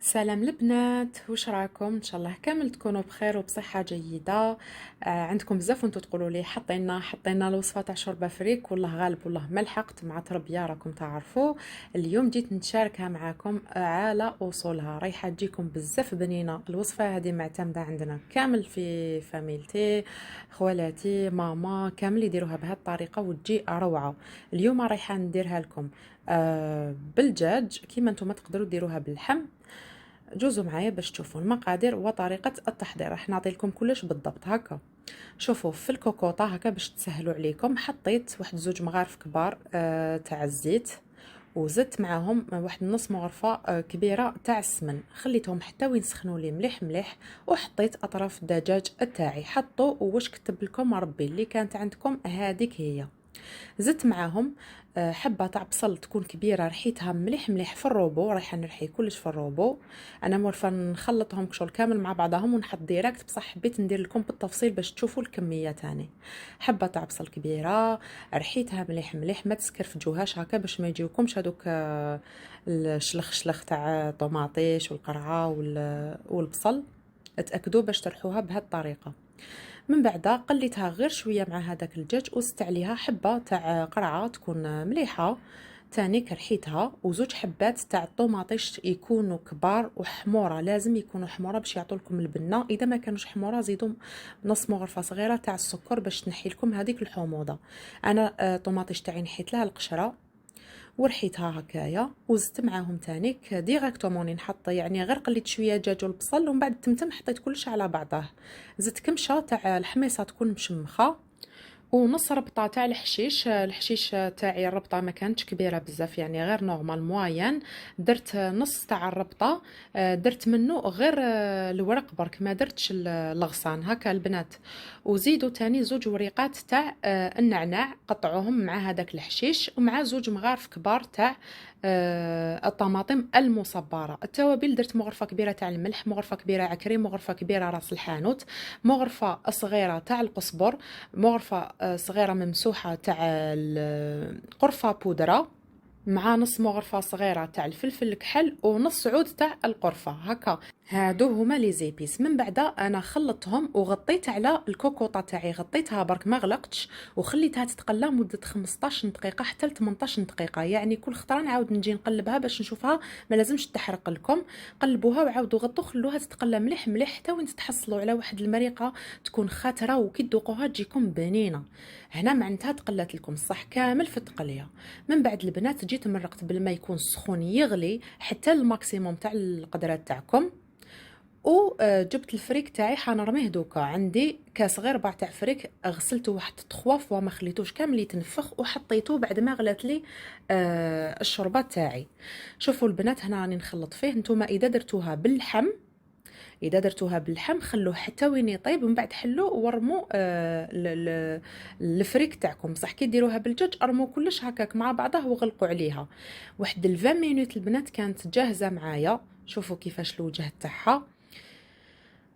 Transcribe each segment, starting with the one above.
سلام البنات، واش راكم؟ ان شاء الله كامل تكونوا بخير وبصحه جيده. عندكم بزاف وانتم تقولوا لي حطينا الوصفه تاع شوربه فريك، والله غالب والله ما لحقت مع تربيه راكم تعرفوا. اليوم جيت نشاركها معكم على اصولها، رايحه تجيكم بزاف بنينه. الوصفه هذه معتمده عندنا كامل في فاميلتي، خوالاتي، ماما كامل يديروها بهذه الطريقه وتجي روعه. اليوم رايحه نديرها لكم بالدجاج، كيما نتوما تقدروا ديروها باللحم. جوزوا معايا باش تشوفوا المقادير وطريقه التحضير، راح نعطي لكم كلش بالضبط هكا. شوفوا في الكوكوطه هكا باش تسهلوا عليكم، حطيت واحد زوج مغارف كبار تاع الزيت، وزدت معاهم واحد نص مغرفه كبيره تاع السمن، خليتهم حتى وين سخنوا لي مليح مليح. وحطيت اطراف الدجاج تاعي، حطوا واش كتب لكم ربي اللي كانت عندكم هذيك هي. زدت معاهم حبه تاع بصل تكون كبيره، رحيتها مليح مليح في الروبو، رايحه نرحي كلش في الروبو. انا مورفه نخلطهم كشغل كامل مع بعضهم ونحط ديريكت، بصح حبيت ندير لكم بالتفصيل باش تشوفوا الكميه تاني. حبه تاع بصل كبيره رحيتها مليح مليح، ما تسكرفجوهاش هكا باش ما يجيوكمش هذوك الشلخ شلخ تاع طوماطيش والقرعه والبصل. اتاكدوا باش ترحوها بهذه الطريقه. من بعد قليتها غير شويه مع هذاك الدجاج، وزدت عليها حبه تاع قرعه تكون مليحه تاني كرحيتها، وزوج حبات تاع الطوماطيش يكونوا كبار وحموره، لازم يكونوا حموره باش يعطوا لكم البنه. اذا ما كانوش حموره زيدوا نص مغرفه صغيره تاع السكر باش تنحي لكم هذيك الحموضه. انا الطوماطيش تاعي نحيت لها القشره ورحيتها هكايا، وزدت معاهم تاني ديريكتومون نحط، يعني غير قليت شويه دجاج والبصل، ومن بعد تمتم حطيت كلش على بعضه. زدت كمشه تاع الحميصه تكون مشمخه، ونص ربطه تاع الحشيش تاعي الربطه ما كانتش كبيره بزاف، يعني غير نورمال موين. درت نص تاع الربطه، درت منه غير الورق برك، ما درتش الغصان هكا البنات. وزيدوا تاني زوج وريقات تاع النعناع، قطعوهم مع هذاك الحشيش، ومع زوج مغارف كبار تاع الطماطم المصبره. التوابل درت مغرفه كبيره تاع الملح، مغرفه كبيره عكري، مغرفه كبيره راس الحانوت، مغرفه صغيره تاع القزبر، مغرفه صغيره ممسوحه تاع القرفه بودره، مع نص مغرفه صغيره تاع الفلفل الكحل، ونص عود تاع القرفه هكا. هادو هما لي زيبيس. من بعد انا خلطتهم وغطيت على الكوكوطه تاعي، غطيتها برك ما غلقتش، وخليتها تتقلى مده 15 دقيقه حتى ل 18 دقيقه، يعني كل خطره نعاود نجي نقلبها باش نشوفها ما لازمش تحرق لكم. قلبوها وعاودوا غطوا، خلوها تتقلى مليح مليح حتى وين تتحصلوا على واحد المريقه تكون خاتره، وكي تذوقوها تجيكم بنينه. هنا معناتها تقلات لكم الصح كامل في التقليه. من بعد البنات جيت مرقت بالماء يكون سخون يغلي حتى الماكسيموم تاع القدرات تاعكم، وجبت الفريك تاعي حنرميه دوكا. عندي كاس غير ربع تاع فريك، غسلته واحد 3 فوا ما خليتوش كامل يتنفخ، وحطيته بعد ما غلات لي الشوربه تاعي. شوفوا البنات هنا راني نخلط فيه. نتوما اذا درتوها باللحم خلوه حتى وين يطيب، ومن بعد حلوه ورموا الفريك تاعكم. بصح كي ديروها بالدجاج ارموا كلش هكاك مع بعضه وغلقوا عليها. واحد 20 مينوت البنات كانت جاهزه معايا. شوفوا كيفاش الوجه تاعها.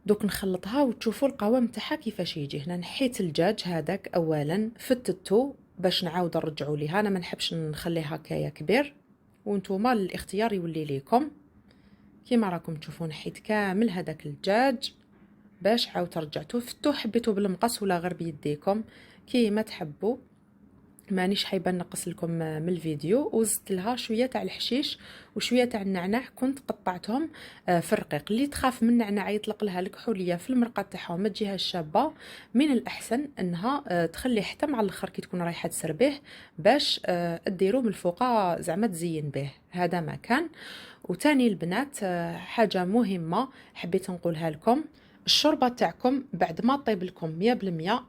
دوك نخلطها وتشوفوا القوام تاعها كيفاش يجي. هنا نحيت الدجاج هذاك اولا، فتتو باش نعاود نرجعوا ليها، انا ما نحبش نخليه هكايا كبير، وانتوما الاختيار يولي ليكم. كيما راكم تشوفون حيت كامل هذاك الدجاج باش عاود رجعتوه، فتو حبيتو بالمقص ولا غير بيديكم كيما تحبوا. مانيش حايبه نقص لكم من الفيديو. وزدت لها شويه تاع الحشيش وشويه تاع النعناع، كنت قطعتهم في الرقيق. اللي تخاف من النعناع يطلق لها الكحوليه في المرقه تاعها وما تجيها شابه، من الاحسن انها تخليه حتى مع الاخر كي تكون رايحه تسربيه باش ديروا من الفوق زعما تزين به. هذا ما كان. وتاني البنات حاجه مهمه حبيت نقولها لكم، الشوربه تاعكم بعد ما طيب لكم 100%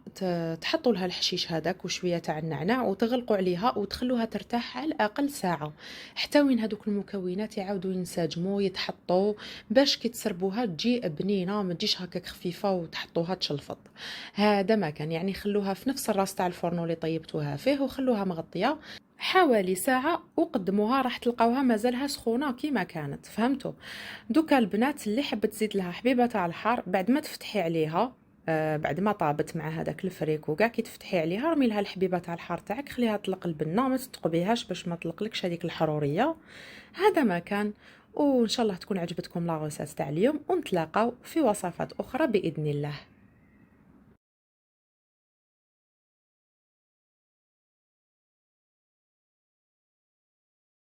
تحطوا لها الحشيش هذاك وشويه تاع النعناع وتغلقوا عليها وتخلوها ترتاح على الاقل ساعه، حتى وين هذوك المكونات يعاودوا ينسجموا يتحطوا، باش كي تسربوها تجي بنينه، ما تجيش هكاك خفيفه وتحطوها تشلفط. هذا ما كان، يعني خلوها في نفس الراس تاع الفرن اللي طيبتوها فيه، وخلوها مغطيه حوالي ساعة وقدموها، راح تلقاوها مازالها سخونة كيما كانت. فهمتوا؟ دوكا البنات اللي حبت تزيد لها حبيبة تاع الحار بعد ما تفتحي عليها، بعد ما طابت مع هذاك الفريك وكاع، كي تفتحي عليها رمي لها الحبيبه تاع الحار تاعك، خليها تطلق البنه، ما تتقبيهاش باش ما تطلقلكش هذيك الحروريه. هذا ما كان. وان شاء الله تكون عجبتكم لا غوسات تاع اليوم، ونتلاقاو في وصفات اخرى باذن الله.